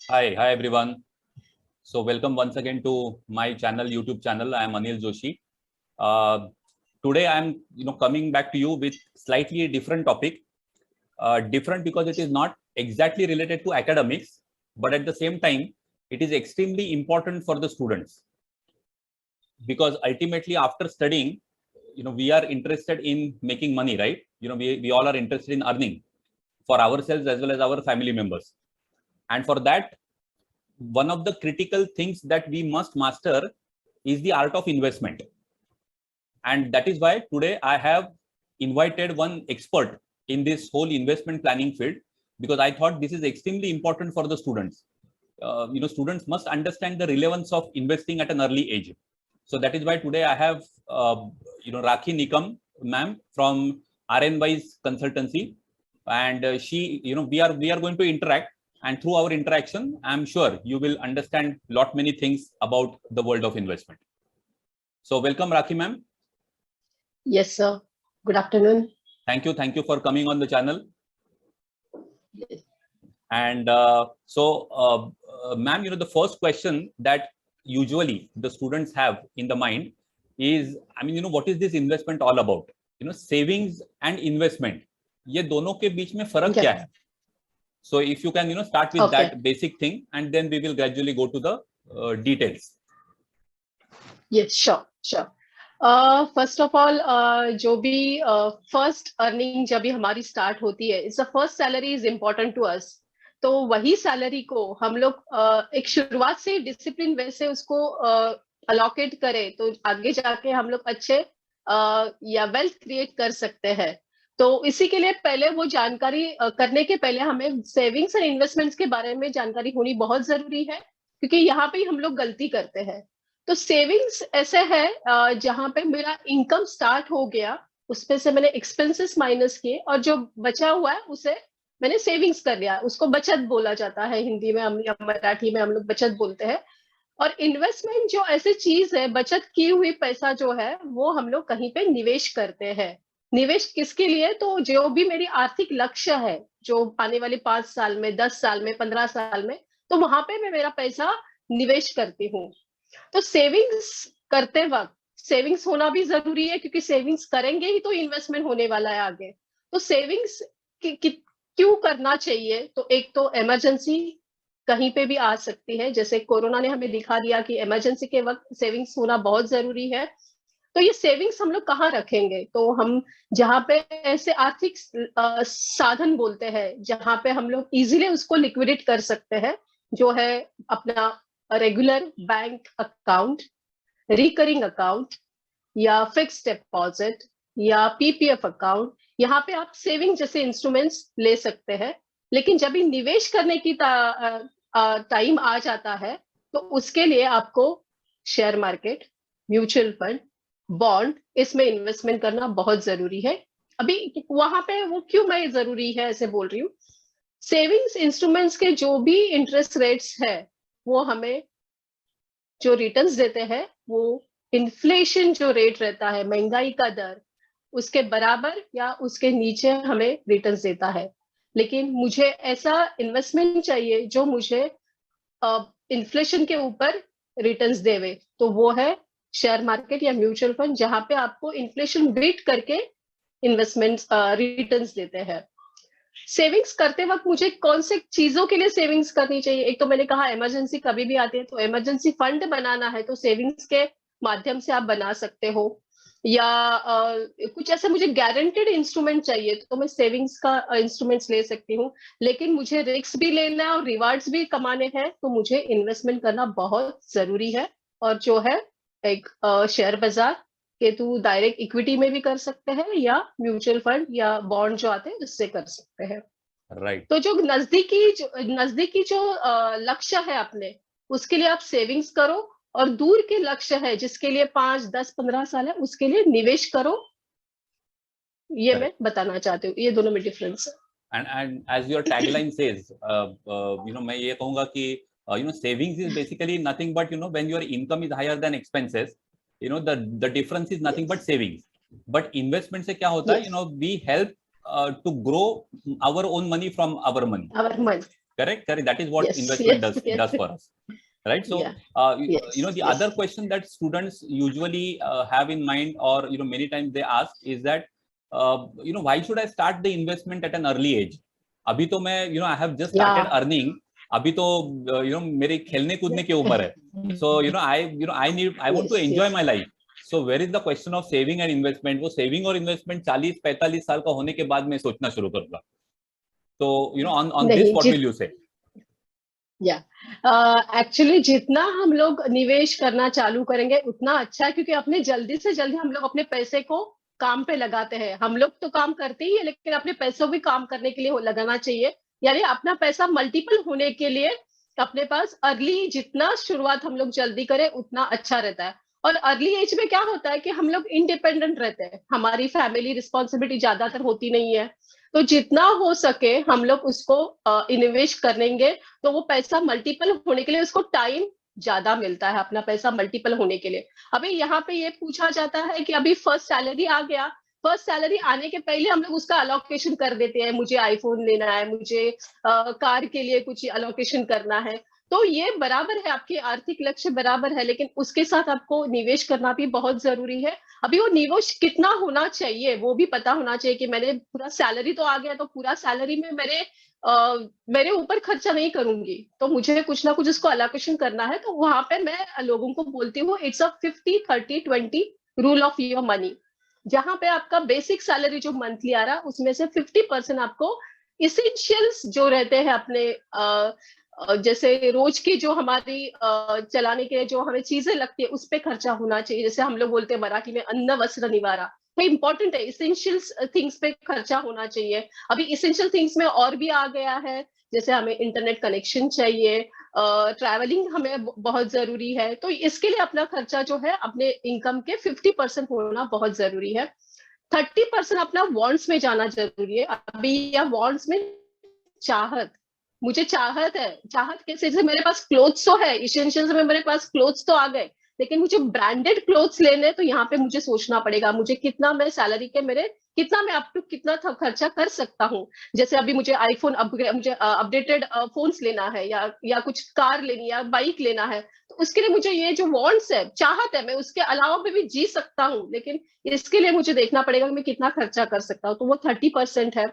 Hi everyone. So welcome once again to my channel, YouTube channel. I am Anil Joshi. Today I am coming back to you with slightly different topic. Different because it is not exactly related to academics, but at the same time, it is extremely important for the students. Because ultimately after studying, we are interested in making money, right? We all are interested in earning for ourselves as well as our family members. And for that, one of the critical things that we must master is the art of investment. And that is why today I have invited one expert in this whole investment planning field, because I thought this is extremely important for the students. Students must understand the relevance of investing at an early age. So that is why today I have, Rakhi Nikam ma'am from RNWise Consultancy, and she, we are going to interact. And through our interaction, I'm sure you will understand lot many things about the world of investment. So welcome, Rakhi ma'am. Yes, sir. Good afternoon. Thank you for coming on the channel. Yes. And ma'am, the first question that usually the students have in the mind is, what is this investment all about? Savings and investment, ये दोनों के बीच में फर्क क्या है? So if you can, start with that basic thing, and then we will gradually go to the details. Yes, sure. First of all, जो भी first earning जब भी हमारी start होती है, it's the first salary is important to us. तो वही salary को हम लोग एक शुरुआत से डिसिप्लिन वे से उसको allocate करें, तो आगे जाके हम लोग अच्छे या वेल्थ क्रिएट कर सकते हैं. तो इसी के लिए पहले वो जानकारी करने के पहले हमें सेविंग्स और इन्वेस्टमेंट्स के बारे में जानकारी होनी बहुत जरूरी है, क्योंकि यहाँ पे हम लोग गलती करते हैं. तो सेविंग्स ऐसे है जहां पे मेरा इनकम स्टार्ट हो गया, उसमें से मैंने एक्सपेंसेस माइनस किए और जो बचा हुआ है उसे मैंने सेविंग्स कर लिया. उसको बचत बोला जाता है, हिंदी में हम या मराठी में हम लोग बचत बोलते हैं. और इन्वेस्टमेंट जो ऐसी चीज है, बचत की हुई पैसा जो है वो हम लोग कहीं पे निवेश करते हैं. निवेश किसके लिए? तो जो भी मेरी आर्थिक लक्ष्य है, जो आने वाले 5 साल में, 10 साल में, 15 साल में, तो वहां पे मैं मेरा पैसा निवेश करती हूँ. तो सेविंग्स करते वक्त सेविंग्स होना भी जरूरी है, क्योंकि सेविंग्स करेंगे ही तो इन्वेस्टमेंट होने वाला है आगे. तो सेविंग्स क्यों करना चाहिए? तो एक तो इमरजेंसी कहीं पे भी आ सकती है, जैसे कोरोना ने हमें दिखा दिया कि इमरजेंसी के वक्त सेविंग्स होना बहुत जरूरी है. तो ये सेविंग्स हम लोग कहाँ रखेंगे? तो हम जहाँ पे ऐसे आर्थिक साधन बोलते हैं जहाँ पे हम लोग इजीली उसको लिक्विडेट कर सकते हैं, जो है अपना regular bank account, recurring account या फिक्स्ड डिपॉजिट या पीपीएफ अकाउंट. यहाँ पे आप सेविंग जैसे इंस्ट्रूमेंट्स ले सकते हैं. लेकिन जब भी निवेश करने की टाइम आ जाता है, तो उसके लिए आपको share market, mutual fund, bond, इसमें इन्वेस्टमेंट करना बहुत जरूरी है. अभी वहां पे वो क्यों मैं जरूरी है ऐसे बोल रही हूँ. सेविंग्स इंस्ट्रूमेंट्स के जो भी इंटरेस्ट रेट्स है, वो हमें जो रिटर्न्स देते हैं वो इन्फ्लेशन जो रेट रहता है, महंगाई का दर, उसके बराबर या उसके नीचे हमें रिटर्न्स देता है. लेकिन मुझे ऐसा इन्वेस्टमेंट चाहिए जो मुझे इन्फ्लेशन के ऊपर रिटर्न्स देवे. तो वो है शेयर मार्केट या म्यूचुअल फंड, जहां पे आपको इन्फ्लेशन बीट करके इन्वेस्टमेंट रिटर्न्स देते हैं. सेविंग्स करते वक्त मुझे कौन से चीजों के लिए सेविंग्स करनी चाहिए? एक तो मैंने कहा इमरजेंसी कभी भी आती है, तो इमरजेंसी फंड बनाना है तो सेविंग्स के माध्यम से आप बना सकते हो. या कुछ ऐसे मुझे गारंटेड इंस्ट्रूमेंट चाहिए तो मैं सेविंग्स का इंस्ट्रूमेंट्स ले सकती हूँ. लेकिन मुझे रिस्क भी लेना है और रिवार्ड्स भी कमाने हैं, तो मुझे इन्वेस्टमेंट करना बहुत जरूरी है. और जो है एक शेयर बाजार के थ्रू डायरेक्ट इक्विटी में भी कर सकते हैं, या म्यूचुअल फंड या बॉन्ड जो आते हैं उससे कर सकते हैं. राइट. तो जो नजदीकी जो लक्ष्य है अपने, उसके लिए आप सेविंग्स करो, और दूर के लक्ष्य है जिसके लिए 5, 10, 15 साल है, उसके लिए निवेश करो. ये मैं बताना चाहती हूँ, ये दोनों में डिफरेंस है. And as your tagline says, मैं ये कहूँगा कि savings is basically nothing but when your income is higher than expenses, the difference is nothing but savings. But investment से क्या होता है? We help to grow our own money from our money. Correct. That is what Yes, investment yes, yes. does for us. Right. So, Yeah. Yes, the yes. other question that students usually have in mind, or many times they ask, is that why should I start the investment at an early age? अभी तो मैं I have just started earning. अभी तो मेरे खेलने कूदने की उम्र है. So I want to enjoy my life. So where is the question of saving and investment? वो saving और investment 40-45 साल का होने के बाद मैं सोचना शुरू करूंगा. So on this, what will you say? Actually जितना हम लोग निवेश करना चालू करेंगे उतना अच्छा है, क्योंकि अपने जल्दी से जल्दी हम लोग अपने पैसे को काम पे लगाते हैं. हम लोग तो काम करते ही है, लेकिन अपने पैसों भी काम करने के लिए लगाना चाहिए. यानी अपना पैसा मल्टीपल होने के लिए अपने पास अर्ली जितना शुरुआत हम लोग जल्दी करें उतना अच्छा रहता है. और अर्ली एज में क्या होता है कि हम लोग इंडिपेंडेंट रहते हैं, हमारी फैमिली रिस्पॉन्सिबिलिटी ज्यादातर होती नहीं है. तो जितना हो सके हम लोग उसको इन्वेस्ट करेंगे तो वो पैसा मल्टीपल होने के लिए उसको टाइम ज्यादा मिलता है, अपना पैसा मल्टीपल होने के लिए. अभी यहाँ पे ये पूछा जाता है कि अभी फर्स्ट सैलरी आ गया, फर्स्ट सैलरी आने के पहले हम लोग उसका अलोकेशन कर देते हैं, मुझे आईफोन लेना है, मुझे कार के लिए कुछ अलोकेशन करना है. तो ये बराबर है, आपके आर्थिक लक्ष्य बराबर है, लेकिन उसके साथ आपको निवेश करना भी बहुत जरूरी है. अभी वो निवेश कितना होना चाहिए वो भी पता होना चाहिए कि मैंने पूरा सैलरी तो आ गया तो पूरा सैलरी में मेरे ऊपर खर्चा नहीं करूंगी, तो मुझे कुछ ना कुछ उसको अलोकेशन करना है. तो वहां पे मैं लोगों को बोलती हूँ it's a 50-30-20 rule of your money, जहां पे आपका बेसिक सैलरी जो मंथली आ रहा उसमें से 50% आपको इसेंशियल्स जो रहते हैं अपने जैसे रोज की जो हमारी चलाने के जो हमें चीजें लगती है उस पे खर्चा होना चाहिए. जैसे हम लोग बोलते हैं मराठी में अन्न वस्त्र निवारा, तो इंपॉर्टेंट है, इसेंशियल्स थिंग्स पे खर्चा होना चाहिए. अभी इसेंशियल थिंग्स में और भी आ गया है, जैसे हमें इंटरनेट कनेक्शन चाहिए, ट्रैवलिंग हमें बहुत जरूरी है. तो इसके लिए अपना खर्चा जो है अपने इनकम के 50% होना बहुत जरूरी है. 30% अपना वॉन्ट्स में जाना जरूरी है. अभी या वॉन्ट्स में चाहत, मुझे चाहत है, चाहत कैसे, जैसे मेरे पास क्लोथ्स तो है, इसेंशियल्स में मेरे पास क्लोथ्स तो आ गए, लेकिन मुझे ब्रांडेड क्लोथ्स लेने तो यहाँ पे मुझे सोचना पड़ेगा मुझे कितना मैं सैलरी के मेरे कितना मैं अप टू कितना खर्चा कर सकता हूँ. जैसे अभी मुझे आईफोन अपग्रेड, मुझे अपडेटेड फोन्स लेना है या कुछ कार लेनी या बाइक लेना है, तो उसके लिए मुझे ये जो वांट्स है, चाहत है, मैं उसके अलावा भी जी सकता हूँ, लेकिन इसके लिए मुझे देखना पड़ेगा कि मैं कितना खर्चा कर सकता हूँ. तो वो 30% है.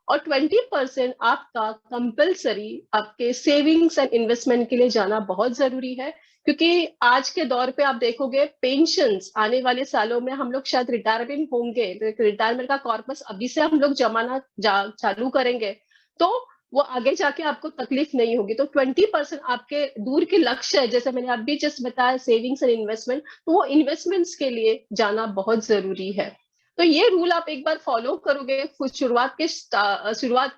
और 20% आपका कंपलसरी आपके सेविंग्स एंड इन्वेस्टमेंट के लिए जाना बहुत जरूरी है, क्योंकि आज के दौर पे आप देखोगे पेंशन्स आने वाले सालों में हम लोग शायद रिटायरमेंट होंगे, तो रिटायरमेंट का कॉर्पस अभी से हम लोग जमाना चालू करेंगे तो वो आगे जाके आपको तकलीफ नहीं होगी. तो 20% आपके दूर के लक्ष्य है, जैसे मैंने अभी जस्ट बताया सेविंग्स एंड इन्वेस्टमेंट, तो वो इन्वेस्टमेंट्स के लिए जाना बहुत जरूरी है. तो ये रूल आप एक बार फॉलो करोगे, शुरुआत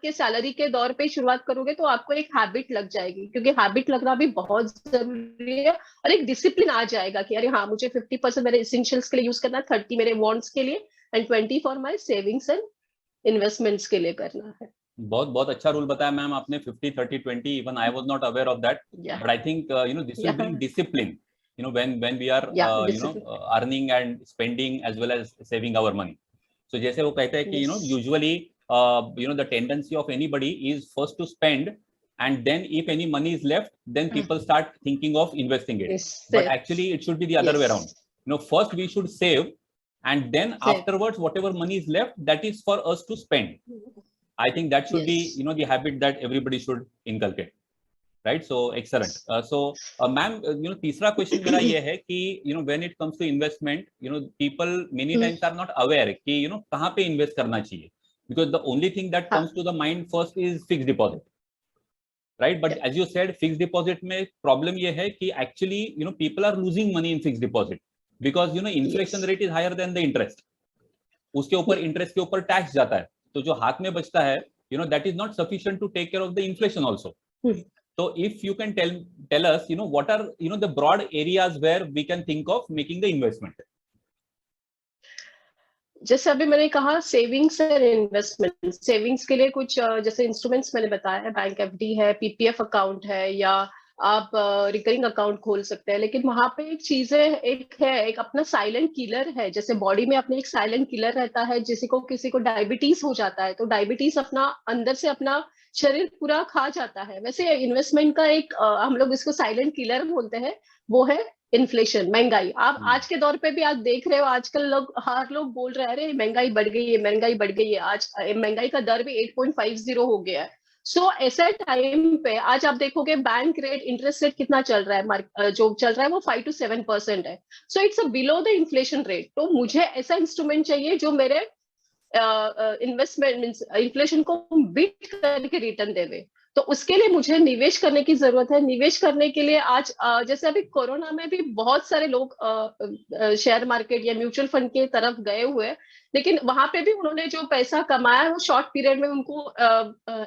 के सैलरी के दौर पे शुरुआत करोगे तो आपको एक हैबिट लग जाएगी, क्योंकि हैबिट लगना भी बहुत जरूरी है. और एक डिसिप्लिन आ जाएगा कि अरे हाँ मुझे 50% मेरे इसेंशियल्स के लिए यूज करना है, 30 मेरे वांट्स के लिए and 20 for my savings and investments के लिए करना है. बहुत बहुत अच्छा रूल बताया मैम आपने, 50-30-20. Even I was not aware of that, but I think this will bring discipline when we are earning and spending as well as saving our money. So जैसे वो कहते हैं कि usually the tendency of anybody is first to spend, and then if any money is left then people start thinking of investing it. But actually it should be the other way around. First we should save, and then afterwards whatever money is left, that is for us to spend. I think that should be the habit that everybody should inculcate. Right? So excellent. So ma'am, तीसरा question मेरा ये है कि when it comes to investment, people many times are not aware कि कहाँ पे invest करना चाहिए, because the only thing that comes to the mind first is fixed deposit, right? But as you said, fixed deposit में problem ये है कि actually people are losing money in fixed deposit because inflation rate is higher than the interest. उसके ऊपर interest के ऊपर tax जाता है, तो जो हाथ में बचता है that is not sufficient to take care of the inflation also. So if you can tell us, what are the broad areas where we can think of making the investment? जैसे अभी मैंने कहा सेविंग्स और investment, savings के लिए कुछ जैसे instruments मैंने बताया है, बैंक एफडी है, पीपीएफ अकाउंट है, या आप रिकरिंग अकाउंट खोल सकते हैं, लेकिन वहां पे एक चीज है, एक अपना साइलेंट किलर है। जैसे बॉडी में अपने एक साइलेंट किलर रहता है, किसी को डायबिटीज हो जाता है तो डायबिटीज अपना अंदर से अपना शरीर पूरा खा जाता है, वैसे इन्वेस्टमेंट का एक हम लोग इसको साइलेंट किलर बोलते हैं, वो है इन्फ्लेशन, महंगाई। आप आज के दौर पे भी आप देख रहे हो, आजकल हर लोग बोल रहे हैं अरे महंगाई बढ़ गई है, महंगाई बढ़ गई है। आज महंगाई का दर भी 8.50 हो गया है। सो ऐसे टाइम पे आज आप देखोगे बैंक रेट, इंटरेस्ट रेट कितना चल रहा है, जो चल रहा है वो 5 to 7% है। So it's below the inflation rate. तो मुझे ऐसा इंस्ट्रूमेंट चाहिए जो मेरे इन्वेस्टमेंट मीन्स इन्फ्लेशन को बीट करके रिटर्न देवे। तो उसके लिए मुझे निवेश करने की जरूरत है। निवेश करने के लिए आज जैसे अभी कोरोना में भी बहुत सारे लोग शेयर मार्केट या म्यूचुअल फंड के तरफ गए हुए, लेकिन वहां पे भी उन्होंने जो पैसा कमाया वो शॉर्ट पीरियड में उनको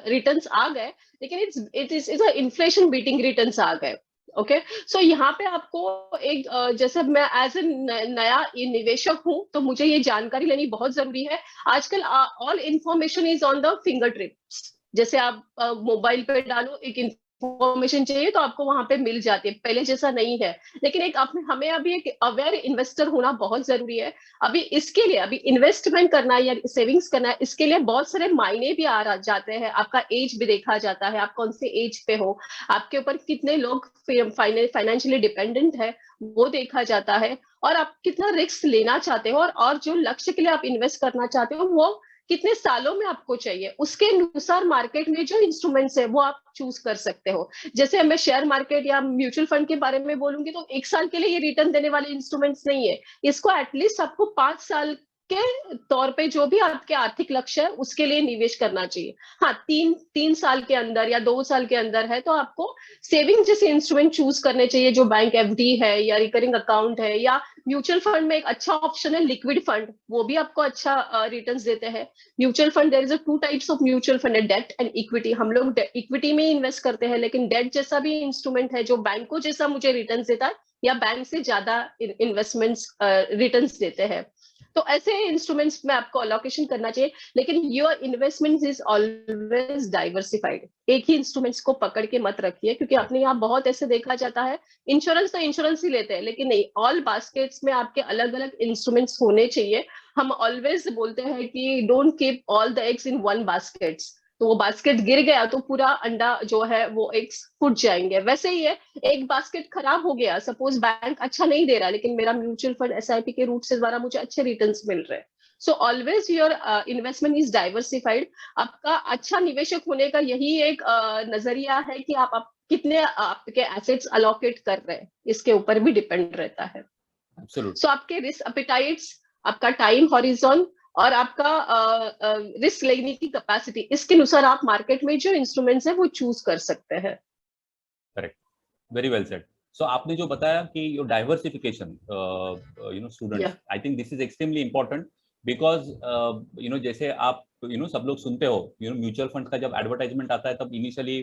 रिटर्न्स आ गए, लेकिन it is inflation beating returns आ गए। ओके, सो यहाँ पे आपको एक जैसे मैं एज ए नया निवेशक हूँ तो मुझे ये जानकारी लेनी बहुत जरूरी है। आजकल all information is on the finger tips. जैसे आप मोबाइल पे डालो, एक इंफॉर्मेशन चाहिए तो आपको वहां पे मिल जाती है, पहले जैसा नहीं है। लेकिन एक हमें अभी एक अवेयर इन्वेस्टर होना बहुत जरूरी है। अभी इन्वेस्टमेंट करना है या सेविंग्स करना है, इसके लिए बहुत सारे मायने भी आ जाते हैं। आपका एज भी देखा जाता है, आप कौन से एज पे हो, आपके ऊपर कितने लोग फाइनेंशियली डिपेंडेंट है वो देखा जाता है, और आप कितना रिस्क लेना चाहते हो, और जो लक्ष्य के लिए आप इन्वेस्ट करना चाहते हो वो कितने सालों में आपको चाहिए, उसके अनुसार मार्केट में जो इंस्ट्रूमेंट्स है वो आप चूज कर सकते हो। जैसे मैं शेयर मार्केट या म्यूचुअल फंड के बारे में बोलूंगी तो 1 साल के लिए ये रिटर्न देने वाले इंस्ट्रूमेंट्स नहीं है। इसको एटलीस्ट आपको 5 साल के तौर पे जो भी आपके आर्थिक लक्ष्य है उसके लिए निवेश करना चाहिए। हाँ, तीन साल के अंदर या 2 साल के अंदर है तो आपको सेविंग जैसे इंस्ट्रूमेंट चूज करने चाहिए, जो बैंक एफडी है या रिकरिंग अकाउंट है, या म्यूचुअल फंड में एक अच्छा ऑप्शन है लिक्विड फंड, वो भी आपको अच्छा रिटर्न्स देते हैं। Mutual fund, there is 2 types of mutual fund है, डेट एंड इक्विटी। हम लोग इक्विटी में इन्वेस्ट करते हैं, लेकिन डेट जैसा भी इंस्ट्रूमेंट है जो बैंकों जैसा मुझे रिटर्न्स देता है या बैंक से ज्यादा इन्वेस्टमेंट्स रिटर्न्स देते हैं। तो ऐसे इंस्ट्रूमेंट्स में आपको अलोकेशन करना चाहिए, लेकिन your investment is always diversified. एक ही इंस्ट्रूमेंट्स को पकड़ के मत रखिए, क्योंकि अपने यहाँ बहुत ऐसे देखा जाता है, इंश्योरेंस तो इंश्योरेंस ही लेते हैं, लेकिन नहीं, ऑल बास्केट्स में आपके अलग अलग इंस्ट्रूमेंट्स होने चाहिए। हम ऑलवेज बोलते हैं कि don't keep all the eggs in one baskets. तो वो बास्केट गिर गया तो पूरा अंडा जो है वो एग्स फूट जाएंगे। वैसे ही है, एक बास्केट खराब हो गया, सपोज बैंक अच्छा नहीं दे रहा, लेकिन मेरा म्यूचुअल फंड एसआईपी के रूट से द्वारा मुझे अच्छे रिटर्न्स मिल रहे हैं। So always your investment is diversified. आपका अच्छा निवेशक होने का यही एक नजरिया है कि आप कितने आपके एसेट्स अलोकेट कर रहे हैं, इसके ऊपर भी डिपेंड रहता है। सो आपके रिस्क अपेटाइट्स, आपका टाइम हॉरिजॉन और आपका रिस्क लेने की कैपेसिटी, इसके अनुसार आप मार्केट में जो इंस्ट्रूमेंट्स है वो चूज कर सकते हैं। Correct, very well said. So आपने जो बताया कि your diversification, students, I think this is extremely important, because जैसे आप सब लोग सुनते हो, म्यूचुअल फंड का जब एडवर्टाइजमेंट आता है तब इनिशियली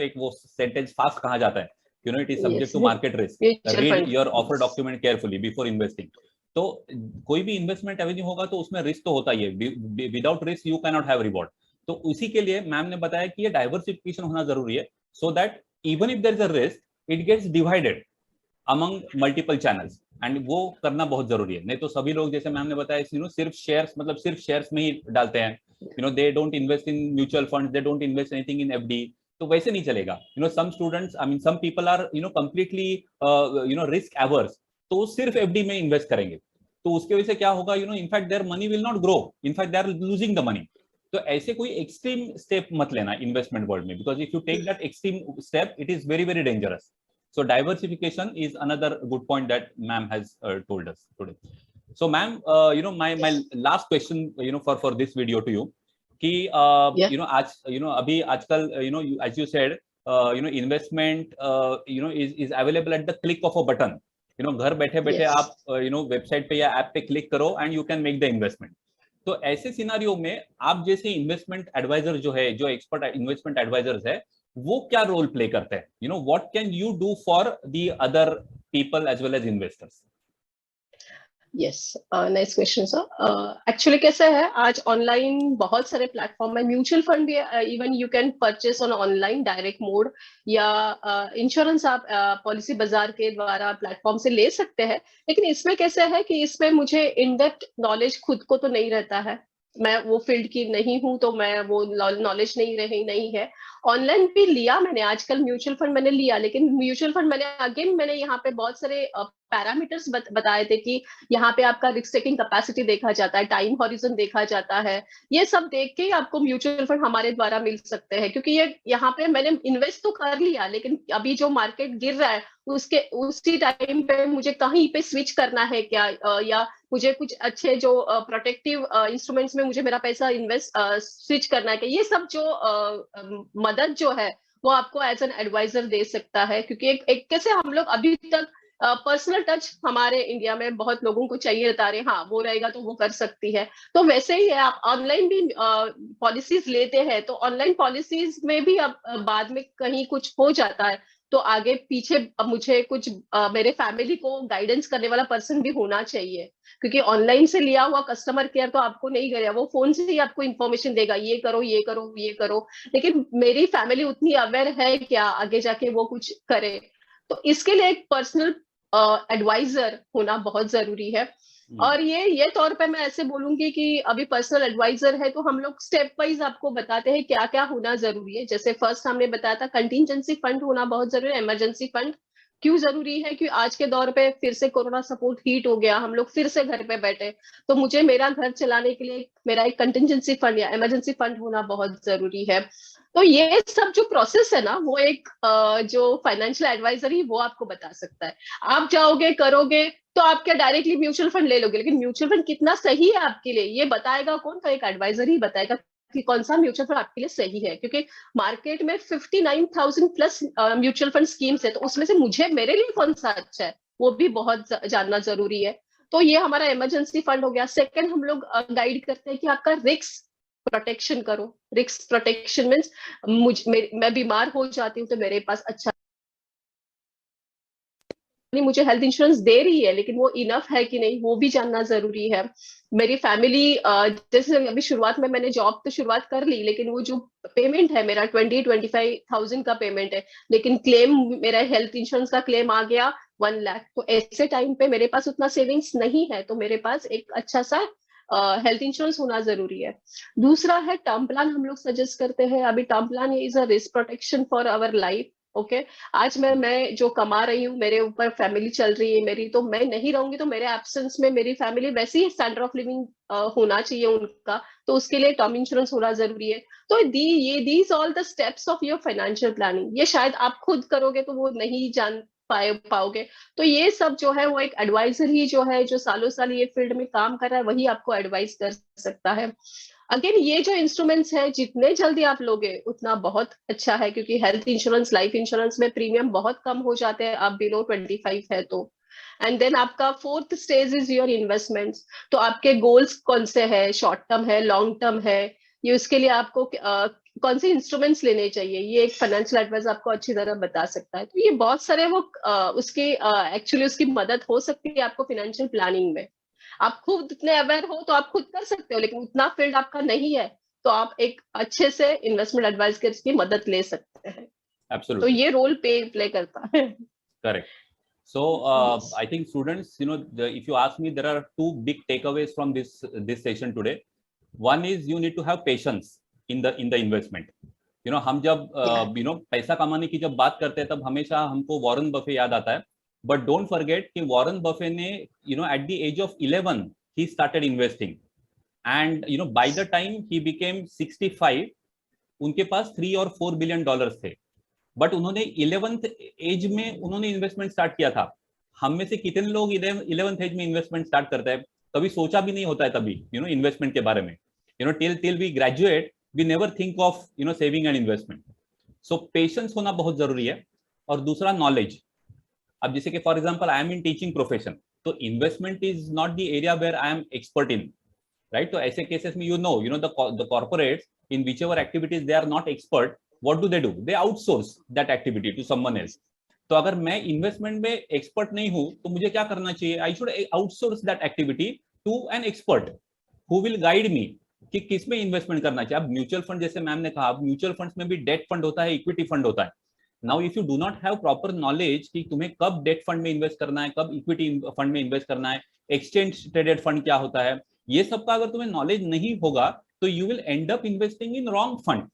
एक वो सेंटेंस फास्ट कहा जाता है, it is subject to market risk, read your offer document carefully before investing. तो कोई भी इन्वेस्टमेंट एवेन्यू होगा तो उसमें रिस्क तो होता ही है, without risk you can not have reward. तो उसी के लिए मैम ने बताया कि ये डाइवर्सिफिकेशन होना जरूरी है, so that even if there is a risk it gets divided among multiple channels, and वो करना बहुत जरूरी है। नहीं तो सभी लोग, जैसे मैम ने बताया, सिर्फ शेयर्स, मतलब सिर्फ शेयर्स में ही डालते हैं, they don't invest in mutual fund, they don't invest anything in FD, तो वैसे नहीं चलेगा। Some students, I mean some people are completely risk averse, तो वो सिर्फ एफडी में इन्वेस्ट करेंगे, तो उसके वजह से क्या होगा, in fact their money will not grow, in fact they are losing the money. तो ऐसे कोई एक्सट्रीम स्टेप मत लेना इन्वेस्टमेंट वर्ल्ड में, because if you take that extreme step it is very very dangerous. So diversification is another good point that ma'am has told us today. So ma'am, my last question, for this video to you, कि आज अभी आजकल as you said, investment is available at the click of a button. घर बैठे बैठे आप website पे या ऐप पे क्लिक करो and you can make the investment. तो ऐसे सिनारियो में आप जैसे इन्वेस्टमेंट एडवाइजर जो है, जो एक्सपर्ट इन्वेस्टमेंट एडवाइजर्स है, वो क्या रोल प्ले करते हैं? What can you do for the other people as well as investors? Yes, nice question sir. Actually कैसा है, आज ऑनलाइन बहुत सारे प्लेटफॉर्म है, म्यूचुअल फंड भी है, even you can purchase on online direct mode, या इंश्योरेंस आप पॉलिसी बाजार के द्वारा प्लेटफॉर्म से ले सकते हैं। लेकिन इसमें कैसा है कि इसमें मुझे इन डेप्थ नॉलेज खुद को तो नहीं रहता है, मैं वो फील्ड की नहीं हूं, तो मैं वो नॉलेज नहीं है। ऑनलाइन भी लिया मैंने, आजकल म्यूचुअल फंड मैंने लिया, लेकिन म्यूचुअल फंड मैंने यहाँ पे बहुत सारे पैरामीटर्स बताए थे कि यहाँ पे आपका रिस्क टेकिंग कैपेसिटी देखा जाता है, टाइम हॉरिजन देखा जाता है। ये सब देख के आपको म्यूचुअल फंड हमारे द्वारा मिल सकते हैं, क्योंकि ये यहाँ पे मैंने इन्वेस्ट तो कर लिया, लेकिन अभी जो मार्केट गिर रहा है उसके उसी टाइम पे मुझे कहीं पे स्विच करना है क्या, या मुझे कुछ अच्छे जो प्रोटेक्टिव इंस्ट्रूमेंट्स में मुझे मेरा पैसा इन्वेस्ट स्विच करना है क्या, ये सब जो मदद जो है वो आपको एज एन एडवाइजर दे सकता है। क्योंकि एक कैसे हम लोग अभी तक पर्सनल टच हमारे इंडिया में बहुत लोगों को चाहिए रहता है, हाँ वो रहेगा तो वो कर सकती है। तो वैसे ही है, आप ऑनलाइन भी पॉलिसीज लेते हैं, तो ऑनलाइन पॉलिसीज में भी अब बाद में कहीं कुछ हो जाता है तो आगे पीछे मुझे कुछ मेरे फैमिली को गाइडेंस करने वाला पर्सन भी होना चाहिए। क्योंकि ऑनलाइन से लिया हुआ कस्टमर केयर तो आपको नहीं करेगा, वो फोन से ही आपको इन्फॉर्मेशन देगा, ये करो ये करो ये करो। लेकिन मेरी फैमिली उतनी अवेयर है क्या आगे जाके वो कुछ करे? तो इसके लिए एक पर्सनल एडवाइजर होना बहुत जरूरी है। और ये तौर पे मैं ऐसे बोलूंगी कि अभी पर्सनल एडवाइजर है तो हम लोग स्टेप वाइज आपको बताते हैं क्या क्या होना जरूरी है। जैसे फर्स्ट हमने बताया था कंटीजेंसी फंड होना बहुत जरूरी है। इमरजेंसी फंड क्यों जरूरी है? क्योंकि आज के दौर पे फिर से कोरोना सपोर्ट हीट हो गया, हम लोग फिर से घर पे बैठे, तो मुझे मेरा घर चलाने के लिए मेरा एक कंटीजेंसी फंड या इमरजेंसी फंड होना बहुत जरूरी है। तो ये सब जो प्रोसेस है ना, वो एक जो फाइनेंशियल एडवाइजर ही वो आपको बता सकता है। आप जाओगे करोगे तो आप क्या डायरेक्टली म्यूचुअल फंड ले लोगे, लेकिन म्यूचुअल फंड कितना सही है आपके लिए ये बताएगा कौन? तो एक एडवाइजर ही बताएगा कि कौन सा म्यूचुअल फंड आपके लिए सही है। क्योंकि मार्केट में 59,000 प्लस म्यूचुअल फंड स्कीम्स है, तो उसमें से मुझे मेरे लिए कौन सा अच्छा है वो भी बहुत जानना जरूरी है। तो ये हमारा इमरजेंसी फंड हो गया। सेकंड, हम लोग गाइड करते हैं कि आपका रिस्क प्रोटेक्शन करो। रिस्क प्रोटेक्शन मीन्स मैं बीमार हो जाती हूँ तो मेरे पास अच्छा नहीं, मुझे हेल्थ इंश्योरेंस दे रही है लेकिन वो इनफ है कि नहीं वो भी जानना जरूरी है। मेरी फैमिली जैसे अभी शुरुआत में मैंने जॉब तो शुरुआत कर ली, लेकिन वो जो पेमेंट है मेरा 25,000 का पेमेंट है, लेकिन क्लेम मेरा हेल्थ इंश्योरेंस का क्लेम आ गया 1 लाख। तो ऐसे टाइम पे मेरे पास उतना सेविंग्स नहीं है, तो मेरे पास एक अच्छा सा हेल्थ इंश्योरेंस होना जरूरी है। दूसरा है टर्म प्लान, हम लोग सजेस्ट करते हैं। अभी term plan is a risk protection for our life. Okay, आज मैं जो कमा रही हूँ, मेरे ऊपर फैमिली चल रही है मेरी, तो मैं नहीं रहूंगी तो मेरे एब्सेंस में मेरी फैमिली वैसे ही स्टैंडर्ड ऑफ लिविंग होना चाहिए उनका, तो उसके लिए टर्म इंश्योरेंस होना जरूरी है। तो these all the steps of your financial planning, ये शायद आप खुद करोगे तो वो नहीं जान पाओगे। तो ये सब जो है वो एक एडवाइजर ही जो है, जो सालों साल ये फील्ड में काम कर रहा है, वही आपको एडवाइस कर सकता है। अगेन ये जो इंस्ट्रूमेंट्स है जितने जल्दी आप लोगे उतना बहुत अच्छा है, क्योंकि हेल्थ इंश्योरेंस लाइफ इंश्योरेंस में प्रीमियम बहुत कम हो जाते हैं आप बिलो 25 है तो। एंड देन आपका fourth stage is your investments. तो आपके गोल्स कौन से हैं, शॉर्ट टर्म है लॉन्ग टर्म है, ये उसके लिए आपको कौन से इंस्ट्रूमेंट्स लेने चाहिए, ये एक फाइनेंशियल एडवाइजर आपको अच्छी तरह बता सकता है। तो ये बहुत सारे वो उसकी एक्चुअली उसकी मदद हो सकती है आपको फाइनेंशियल प्लानिंग में। आप खुद इतने अवेयर हो तो आप खुद कर सकते हो, लेकिन उतना फील्ड आपका नहीं है तो आप एक अच्छे से इन्वेस्टमेंट एडवाइजर की मदद ले सकते हैं। तो Absolutely ये रोल प्ले करता है। correct. So Yes. I think students, if you ask me, there are two big takeaways from this session today. One is you need to have patience in the investment. हम जब पैसा कमाने की जब बात करते हैं तब हमेशा हमको वॉरेन बफे याद आता है, बट डोंट फॉरगेट कि वॉरेन बफे ने at the age of 11 he started investing, and by the time he became 65 उनके पास $3 or $4 billion थे। बट उन्होंने 11th एज में उन्होंने इन्वेस्टमेंट स्टार्ट किया था। हम में से कितने लोग 11th एज में इन्वेस्टमेंट स्टार्ट करते हैं? कभी सोचा भी नहीं होता है तभी इन्वेस्टमेंट के बारे में। Till we graduate we never think of saving and investment. So patience होना बहुत जरूरी है। और दूसरा नॉलेज। अब जैसे कि for example I am in teaching profession, तो investment is not the area where I am expert in, right? तो ऐसे केसेस में the corporates in whichever activities they are not expert, what do? They outsource that activity to someone else. तो अगर मैं investment में expert नहीं हूं तो मुझे क्या करना चाहिए? I should outsource that activity to an expert who will guide me कि किस में इन्वेस्टमेंट करना चाहिए. अब म्यूचुअल फंड, जैसे मैम ने कहा, म्यूचुअल फंड्स में भी डेट फंड होता है, इक्विटी फंड होता है. Now if you do not have proper knowledge कि तुम्हें कब डेट फंड में इन्वेस्ट करना है, कब इक्विटी फंड में इन्वेस्ट करना है, एक्सचेंज ट्रेडेड फंड क्या होता है, ये सब का अगर तुम्हें नॉलेज नहीं होगा तो you will end up investing in wrong fund.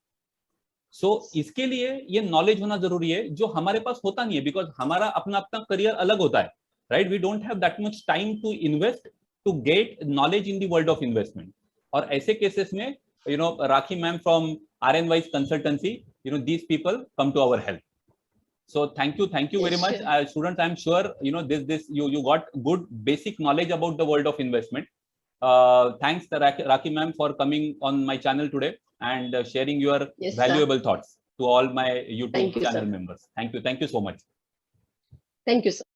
So इसके लिए ये नॉलेज होना जरूरी है, जो हमारे पास होता नहीं है, बिकॉज हमारा अपना अपना करियर अलग होता है, right. We don't have that much time to invest to get knowledge in the world of investment. और ऐसे केसेस में Rakhi ma'am from RNwise consultancy, these people come to our help. So thank you very much. Students, I'm sure you got good basic knowledge about the world of investment. Thanks Rakhi ma'am for coming on my channel today and sharing your valuable thoughts to all my YouTube channel members. Thank you so much. Thank you, sir.